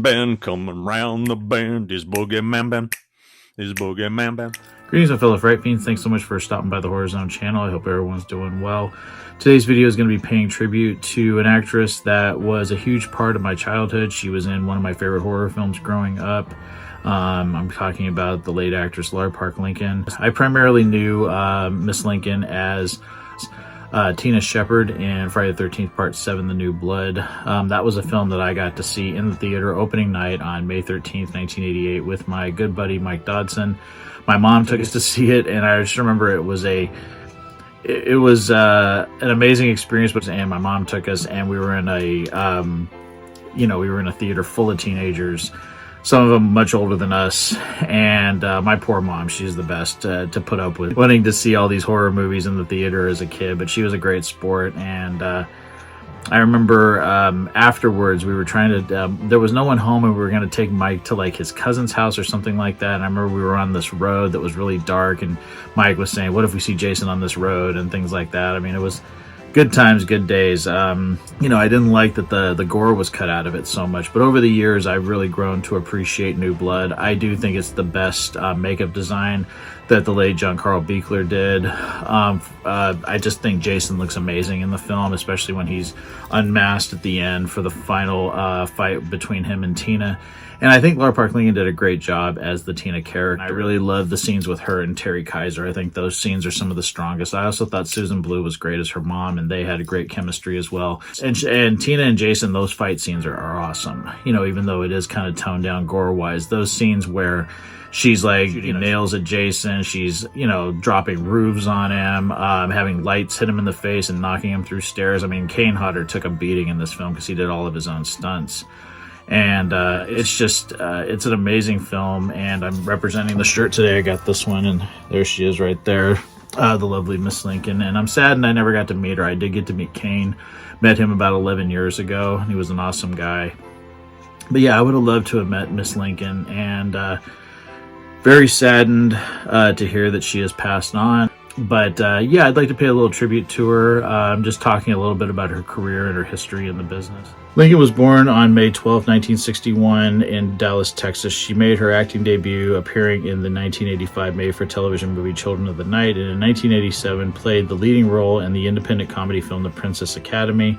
band coming round the bend. Is Boogie Man Band. Is Boogie Man Band. Greetings, my fellow Fright Fiends. Thanks so much for stopping by the Horror Zone channel. I hope everyone's doing well. Today's video is going to be paying tribute to an actress that was a huge part of my childhood. She was in one of my favorite horror films growing up. I'm talking about the late actress Lar Park Lincoln. I primarily knew Miss Lincoln as Tina Shepard in Friday the 13th Part 7, The New Blood. That was a film that I got to see in the theater opening night on May 13th, 1988 with my good buddy Mike Dodson. My mom took us to see it, and I just remember it was an amazing experience. And my mom took us, and we were in a theater full of teenagers, some of them much older than us, and my poor mom, she's the best to put up with wanting to see all these horror movies in the theater as a kid, but she was a great sport. And I remember afterwards we were trying to, there was no one home, and we were going to take Mike to like his cousin's house or something like that. And I remember we were on this road that was really dark, and Mike was saying, what if we see Jason on this road, and things like that. I mean, it was good times, good days. I didn't like that the gore was cut out of it so much, but over the years I've really grown to appreciate New Blood. I do think it's the best makeup design that the late Giancarlo Beekler did. I just think Jason looks amazing in the film, especially when he's unmasked at the end for the final fight between him and Tina. And I think Lar Park Lincoln did a great job as the Tina character. I really love the scenes with her and Terry Kaiser. I think those scenes are some of the strongest. I also thought Susan Blue was great as her mom, and they had a great chemistry as well. And Tina and Jason, those fight scenes are awesome. Even though it is kind of toned down gore-wise, those scenes where she's like nails at Jason, she's dropping roofs on him, having lights hit him in the face and knocking him through stairs. I mean, Kane Hodder took a beating in this film because he did all of his own stunts. And it's an amazing film, and I'm representing the shirt today. I got this one, and there she is right there, the lovely Miss Lincoln. And I'm saddened I never got to meet her. I did get to meet Kane, met him about 11 years ago. He was an awesome guy. But yeah, I would have loved to have met Miss Lincoln, and very saddened to hear that she has passed on. But yeah, I'd like to pay a little tribute to her. I'm just talking a little bit about her career and her history in the business. Lincoln was born on May 12, 1961 in Dallas, Texas. She made her acting debut appearing in the 1985 made-for-television movie Children of the Night, and in 1987 played the leading role in the independent comedy film The Princess Academy.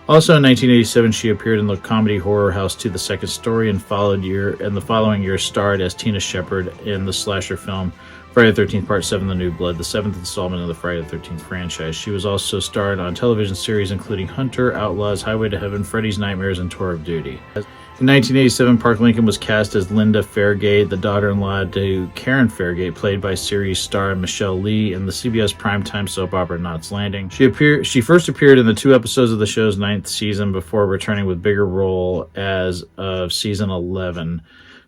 Also in 1987, she appeared in the comedy horror house To the Second Story, and the following year starred as Tina Shepard in the slasher film Friday the 13th Part 7, The New Blood, the seventh installment of the Friday the 13th franchise. She was also starred on television series including Hunter, Outlaws, Highway to Heaven, Freddy's Nightmares, and Tour of Duty. In 1987, Park Lincoln was cast as Linda Fairgate, the daughter-in-law to Karen Fairgate, played by series star Michelle Lee in the CBS primetime soap opera Knots Landing. She first appeared in the 2 episodes of the show's 9th season before returning with bigger role as of season 11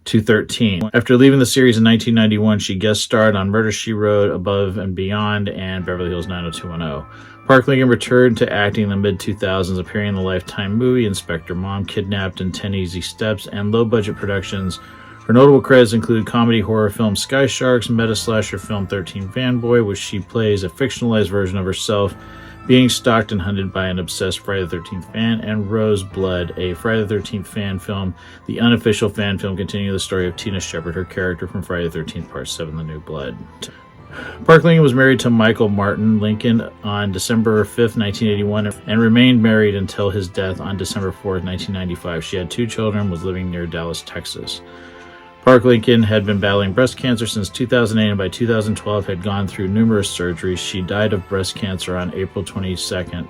to 13. After leaving the series in 1991, she guest starred on Murder, She Wrote, Above and Beyond, and Beverly Hills 90210. Park Lincoln returned to acting in the mid-2000s, appearing in the Lifetime movie Inspector Mom, Kidnapped, and 10 Easy Steps, and low-budget productions. Her notable credits include comedy horror film Sky Sharks, meta-slasher film 13 Fanboy, which she plays a fictionalized version of herself being stalked and hunted by an obsessed Friday the 13th fan, and Rose Blood, a Friday the 13th fan film, the unofficial fan film continuing the story of Tina Shepard, her character from Friday the 13th Part 7, The New Blood. Park Lincoln was married to Michael Martin Lincoln on December 5th, 1981, and remained married until his death on December 4th, 1995. She had 2 children and was living near Dallas, Texas. Park Lincoln had been battling breast cancer since 2008, and by 2012 had gone through numerous surgeries. She died of breast cancer on April 22nd,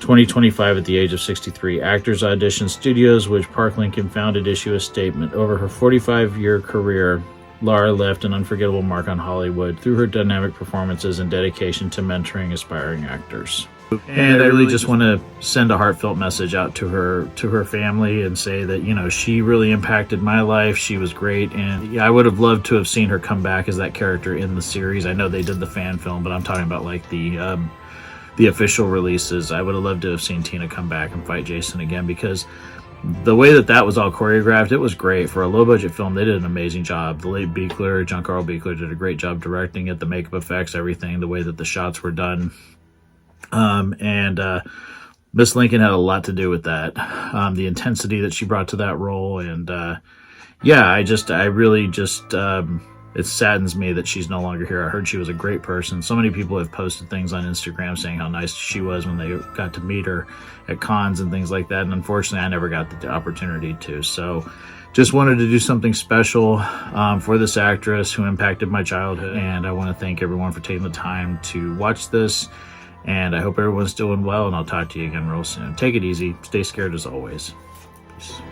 2025 at the age of 63. Actors Audition Studios, which Park Lincoln founded, issue a statement. Over her 45-year career, Lara left an unforgettable mark on Hollywood through her dynamic performances and dedication to mentoring aspiring actors. And I really just want to send a heartfelt message out to her family and say that, she really impacted my life. She was great, and yeah, I would have loved to have seen her come back as that character in the series. I know they did the fan film, but I'm talking about like the official releases. I would have loved to have seen Tina come back and fight Jason again, because the way that was all choreographed, it was great. For a low-budget film, they did an amazing job. The late Giancarlo Beekler, did a great job directing it, the makeup effects, everything, the way that the shots were done. Miss Lincoln had a lot to do with that. The intensity that she brought to that role, and yeah, I really just, it saddens me that she's no longer here. I heard she was a great person. So many people have posted things on Instagram saying how nice she was when they got to meet her at cons and things like that. And unfortunately, I never got the opportunity to. So just wanted to do something special for this actress who impacted my childhood. And I want to thank everyone for taking the time to watch this. And I hope everyone's doing well, and I'll talk to you again real soon. Take it easy. Stay scared as always. Peace.